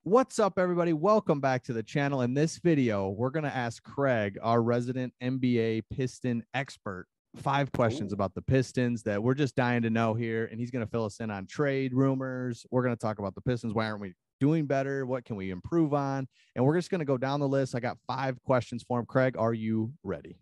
What's up, everybody? Welcome back to the channel. In this video, we're going to ask Craig, our resident NBA Piston expert, 5 questions about the Pistons that we're just dying to know here. And he's going to fill us in on trade rumors. We're going to talk about the Pistons. Why aren't we doing better? What can we improve on? And we're just going to go down the list. I got 5 questions for him. Craig, are you ready?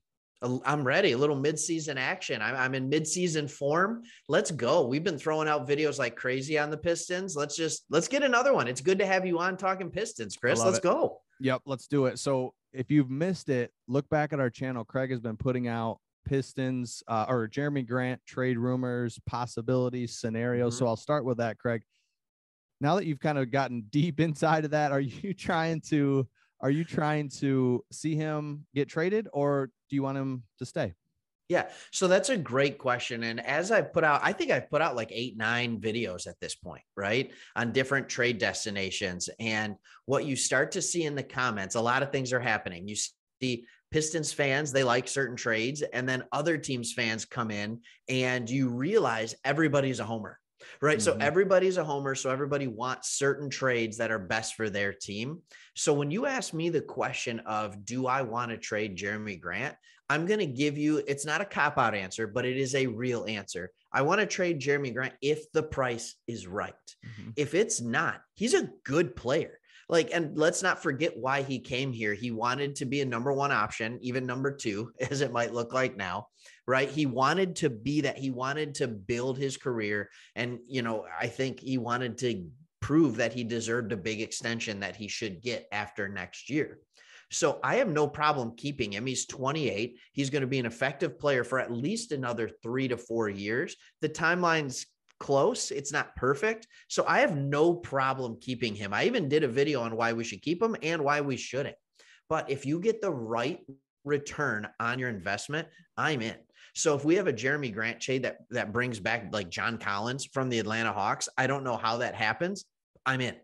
I'm ready. A little mid-season action. I'm in mid-season form. Let's go. We've been throwing out videos like crazy on the Pistons. Let's get another one. It's good to have you on talking Pistons, Chris. Let's go. Yep, let's do it. So if you've missed it, look back at our channel. Craig has been putting out Pistons or Jerami Grant trade rumors, possibilities, scenarios. So I'll start with that, Craig. Now that you've kind of gotten deep inside of that, are you trying to see him get traded, or do you want him to stay? Yeah. So that's a great question. And as I think I've put out like 8, 9 videos at this point, right? On different trade destinations. And what you start to see in the comments, a lot of things are happening. You see Pistons fans, they like certain trades, and then other teams fans come in and you realize everybody's a homer. Right. So everybody's a homer. So everybody wants certain trades that are best for their team. So when you ask me the question of, do I want to trade Jerami Grant? I'm going to give you, it's not a cop-out answer, but it is a real answer. I want to trade Jerami Grant if the price is right. If it's not, he's a good player. And let's not forget why he came here. He wanted to be a number 1 option, even number 2, as it might look like now, right? He wanted to be that. He wanted to build his career. And, I think he wanted to prove that he deserved a big extension that he should get after next year. So I have no problem keeping him. He's 28. He's going to be an effective player for at least another 3 to 4 years. The timeline's close. It's not perfect. So I have no problem keeping him. I even did a video on why we should keep him and why we shouldn't. But if you get the right return on your investment, I'm in. So if we have a Jerami Grant trade that brings back like John Collins from the Atlanta Hawks, I don't know how that happens. I'm in.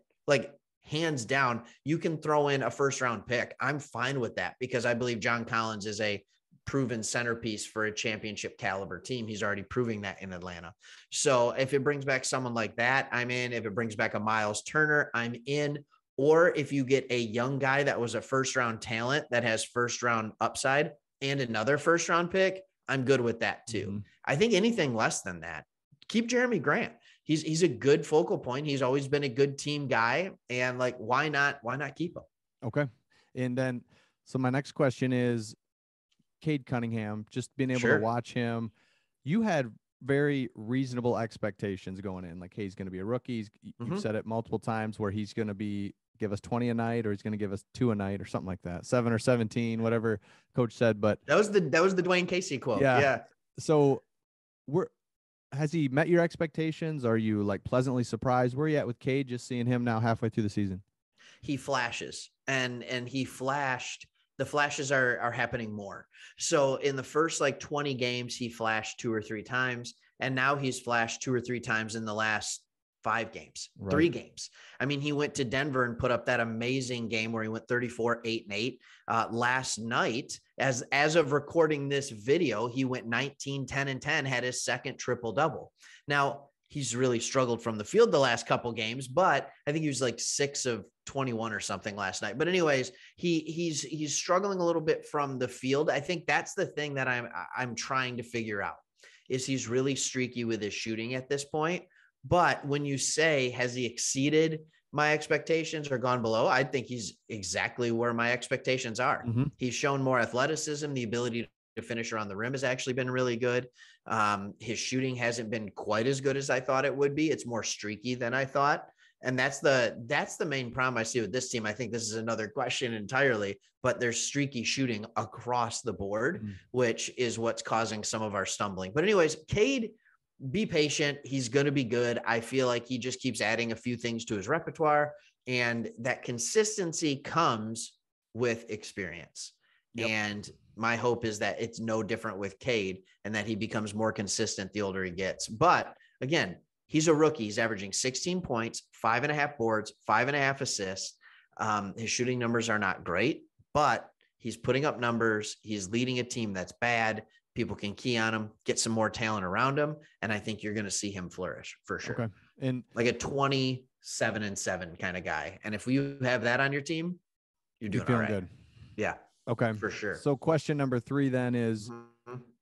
Hands down, you can throw in a 1st-round pick. I'm fine with that because I believe John Collins is a proven centerpiece for a championship caliber team. He's already proving that in Atlanta. So if it brings back someone like that, I'm in. If it brings back a Miles Turner, I'm in. Or if you get a young guy that was a 1st-round talent that has 1st-round upside and another 1st-round pick, I'm good with that too. I think anything less than that, keep Jerami Grant. He's a good focal point. He's always been a good team guy. And why not keep him? Okay. And then, so my next question is Cade Cunningham, just being able to watch him. You had very reasonable expectations going in. Like, hey, he's going to be a rookie. You've said it multiple times where he's going to give us 20 a night, or he's going to give us 2 a night or something like that. 7 or 17, whatever coach said. But that was the Dwayne Casey quote. Yeah. So has he met your expectations? Are you pleasantly surprised? Where are you at with Cade, just seeing him now halfway through the season? He flashes and he flashed. The flashes are happening more. So in the first 20 games, he flashed 2 or 3 times. And now he's flashed 2 or 3 times in the last 5 games, 3 games. I mean, he went to Denver and put up that amazing game where he went 34, 8 and 8. Last night, as of recording this video, he went 19, 10 and 10, had his 2nd triple double. Now, he's really struggled from the field the last couple games, but I think he was 6 of 21 or something last night. But anyways, he's struggling a little bit from the field. I think that's the thing that I'm trying to figure out, is he's really streaky with his shooting at this point. But when you say, has he exceeded my expectations or gone below? I think he's exactly where my expectations are. He's shown more athleticism. The ability to finish around the rim has actually been really good. His shooting hasn't been quite as good as I thought it would be. It's more streaky than I thought. And that's the main problem I see with this team. I think this is another question entirely, but there's streaky shooting across the board, which is what's causing some of our stumbling. But anyways, Cade, be patient. He's going to be good. I feel like he just keeps adding a few things to his repertoire, and that consistency comes with experience. And my hope is that it's no different with Cade and that he becomes more consistent the older he gets. But again, he's a rookie. He's averaging 16 points, 5.5 boards, 5.5 assists. His shooting numbers are not great, but he's putting up numbers. He's leading a team that's bad. People can key on him, get some more talent around him. And I think you're going to see him flourish for sure. Okay. And like a 20, 7-7 kind of guy. And if you have that on your team, you're doing all right. Good. Yeah. Okay. For sure. So question number 3 then is,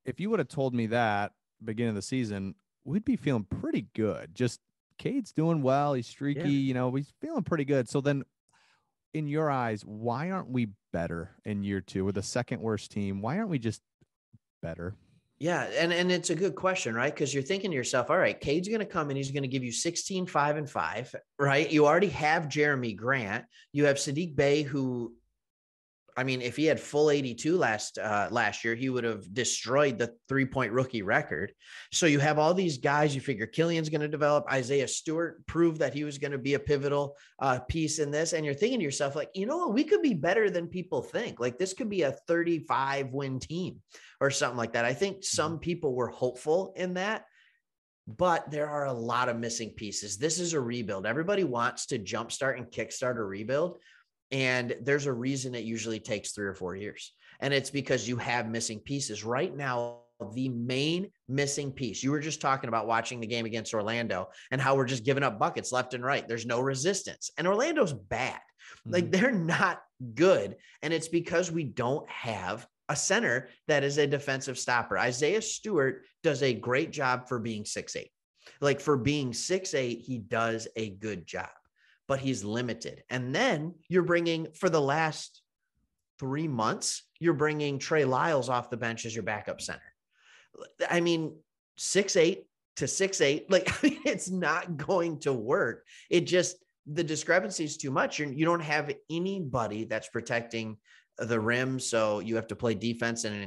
if you would have told me that beginning of the season, we'd be feeling pretty good. Just Cade's doing well. He's streaky, you know, he's feeling pretty good. So then in your eyes, why aren't we better in year 2 with the second worst team? Why aren't we just better? Yeah. And it's a good question, right? Because you're thinking to yourself, all right, Cade's going to come and he's going to give you 16, 5 and 5, right? You already have Jerami Grant. You have Saddiq Bey, who, I mean, if he had full 82 last year, he would have destroyed the 3-point rookie record. So you have all these guys. You figure Killian's going to develop. Isaiah Stewart proved that he was going to be a pivotal piece in this. And you're thinking to yourself, like, you know what? We could be better than people think. Like, this could be a 35-win team or something like that. I think some people were hopeful in that, but there are a lot of missing pieces. This is a rebuild. Everybody wants to jumpstart and kickstart a rebuild. And there's a reason it usually takes 3 or 4 years. And it's because you have missing pieces. Right now, the main missing piece, you were just talking about watching the game against Orlando and how we're just giving up buckets left and right. There's no resistance. And Orlando's bad. Like, they're not good. And it's because we don't have a center that is a defensive stopper. Isaiah Stewart does a great job for being 6'8". Like, for being 6'8", he does a good job, but he's limited. And then you're bringing, for the last 3 months, you're bringing Trey Lyles off the bench as your backup center. I mean, 6'8" to 6'8", like, I mean, it's not going to work. It just, the discrepancy is too much. You don't have anybody that's protecting the rim. So you have to play defense in an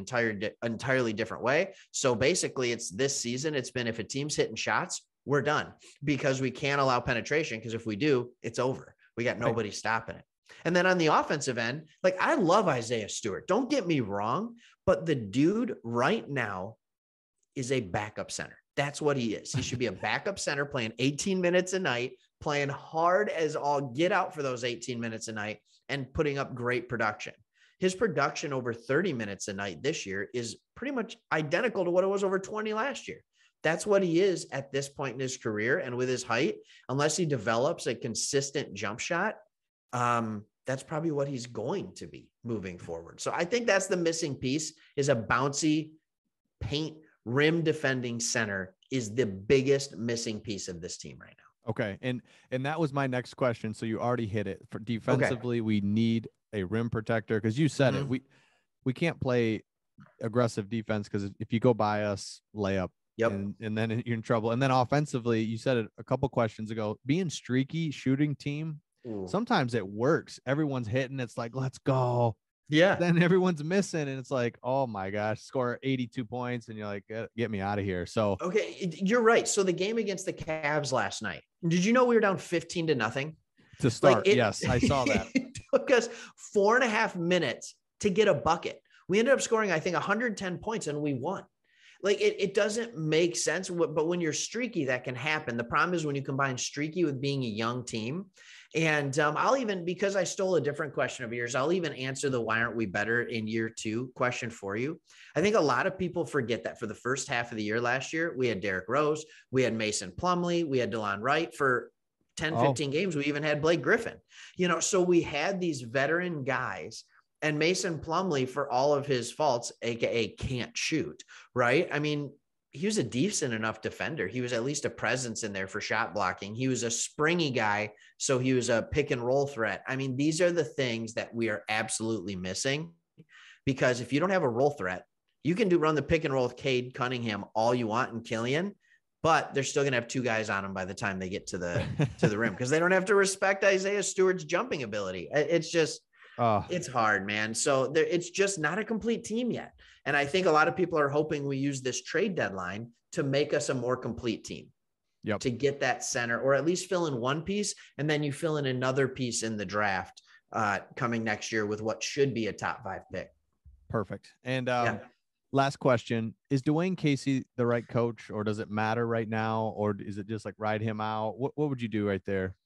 entirely different way. So basically it's this season, it's been, if a team's hitting shots, we're done, because we can't allow penetration. Because if we do, it's over. We got nobody stopping it. And then on the offensive end, like, I love Isaiah Stewart. Don't get me wrong, but the dude right now is a backup center. That's what he is. He should be a backup center playing 18 minutes a night, playing hard as all get out for those 18 minutes a night and putting up great production. His production over 30 minutes a night this year is pretty much identical to what it was over 20 last year. That's what he is at this point in his career. And with his height, unless he develops a consistent jump shot, that's probably what he's going to be moving forward. So I think that's the missing piece, is a bouncy paint rim defending center is the biggest missing piece of this team right now. Okay. And that was my next question. So you already hit it. For defensively, we need a rim protector, because you said it. We can't play aggressive defense, because if you go by us, layup. Yep. And then you're in trouble. And then offensively, you said it a couple questions ago, being streaky shooting team. Ooh. Sometimes it works. Everyone's hitting. It's like, let's go. Yeah. Then everyone's missing. And it's like, oh my gosh, score 82 points. And you're like, get me out of here. So, okay. You're right. So the game against the Cavs last night, did you know we were down 15-0 to start? Yes, I saw that. It took us 4.5 minutes to get a bucket. We ended up scoring, I think, 110 points, and we won. Like, it doesn't make sense, but when you're streaky, that can happen. The problem is when you combine streaky with being a young team. And I'll even, because I stole a different question of yours, I'll even answer the why aren't we better in year 2 question for you. I think a lot of people forget that for the first half of the year last year, we had Derrick Rose, we had Mason Plumlee, we had DeLon Wright. For 10, 15 games, we even had Blake Griffin. So we had these veteran guys. And Mason Plumlee, for all of his faults, AKA can't shoot, right? I mean, he was a decent enough defender. He was at least a presence in there for shot blocking. He was a springy guy, so he was a pick and roll threat. I mean, these are the things that we are absolutely missing, because if you don't have a roll threat, you can run the pick and roll with Cade Cunningham all you want and Killian, but they're still going to have 2 guys on them by the time they get to the rim, because they don't have to respect Isaiah Stewart's jumping ability. It's just, it's hard, man. So it's just not a complete team yet. And I think a lot of people are hoping we use this trade deadline to make us a more complete team, to get that center, or at least fill in one piece. And then you fill in another piece in the draft coming next year with what should be a top 5 pick. Perfect. And last question, is Dwayne Casey the right coach, or does it matter right now? Or is it just like ride him out? What would you do right there?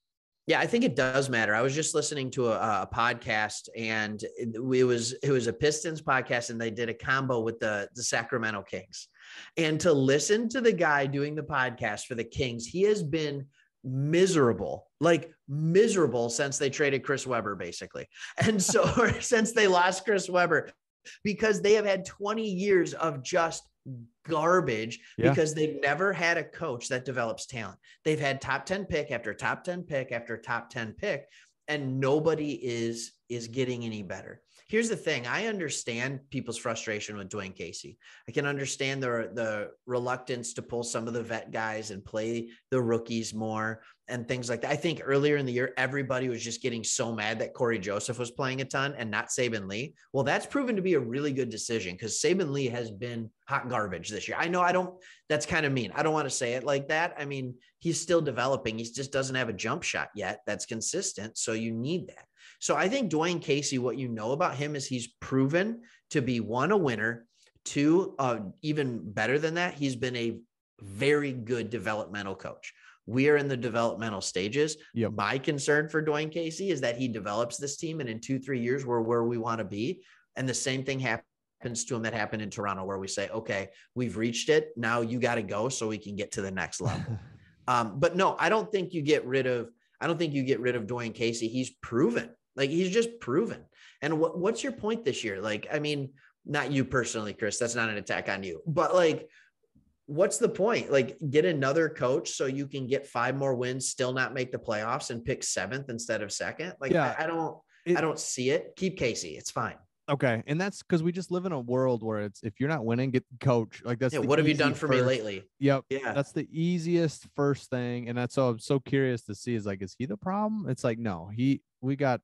Yeah, I think it does matter. I was just listening to a podcast, and it was a Pistons podcast, and they did a combo with the Sacramento Kings. And to listen to the guy doing the podcast for the Kings, he has been miserable, like miserable since they traded Chris Webber, basically. And so since they lost Chris Webber, because they have had 20 years of just garbage because they've never had a coach that develops talent. They've had top 10 pick after top 10 pick after top 10 pick, and nobody is getting any better. Here's the thing. I understand people's frustration with Dwayne Casey. I can understand the reluctance to pull some of the vet guys and play the rookies more and things like that. I think earlier in the year, everybody was just getting so mad that Corey Joseph was playing a ton and not Saban Lee. Well, that's proven to be a really good decision because Saban Lee has been hot garbage this year. I know that's kind of mean. I don't want to say it like that. I mean, he's still developing. He just doesn't have a jump shot yet that's consistent. So you need that. So I think Dwayne Casey, what you know about him is he's proven to be, one, a winner, two, even better than that, he's been a very good developmental coach. We are in the developmental stages. Yep. My concern for Dwayne Casey is that he develops this team, and in 2-3 years, we're where we want to be. And the same thing happens to him that happened in Toronto, where we say, okay, we've reached it. Now you got to go so we can get to the next level. But no, I don't think you get rid of Dwayne Casey. He's proven. Like, he's just proven. And what's your point this year? Like, I mean, not you personally, Chris, that's not an attack on you, but like, what's the point? Like, get another coach so you can get 5 more wins, still not make the playoffs, and pick 7th instead of 2nd. Like, yeah, I don't see it. Keep Casey. It's fine. Okay. And that's because we just live in a world where it's, if you're not winning, get the coach. Like, that's what have you done for me lately? Yep. Yeah. That's the easiest first thing. And that's all I'm so curious to see is like, is he the problem? It's like, no, we got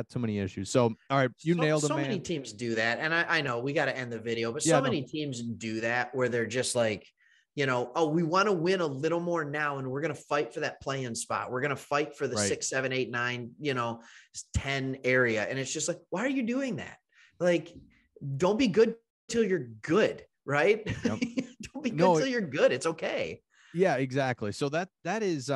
too many issues. So, all right, you nailed it, man. So many teams do that. And I know we got to end the video, but so many teams do that where they're just like, you know, oh, we want to win a little more now, and we're going to fight for that play-in spot. We're going to fight for the 6, 7, 8, 9, 10 area. And it's just like, why are you doing that? Like, don't be good till you're good, right? Yep. Don't be good till you're good. It's okay. Yeah, exactly. So that is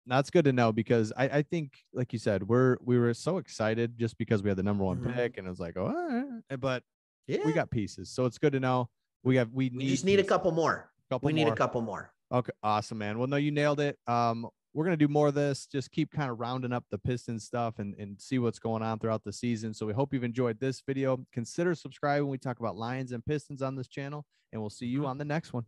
that's good to know, because I think, like you said, we were so excited just because we had the number 1 pick, and it was like, oh, all right. But we got pieces, so it's good to know. We just need a couple more. We need a couple more. Okay, awesome, man. Well, no, you nailed it. We're gonna do more of this. Just keep kind of rounding up the Pistons stuff and see what's going on throughout the season. So we hope you've enjoyed this video. Consider subscribing. We talk about Lions and Pistons on this channel, and we'll see you on the next one.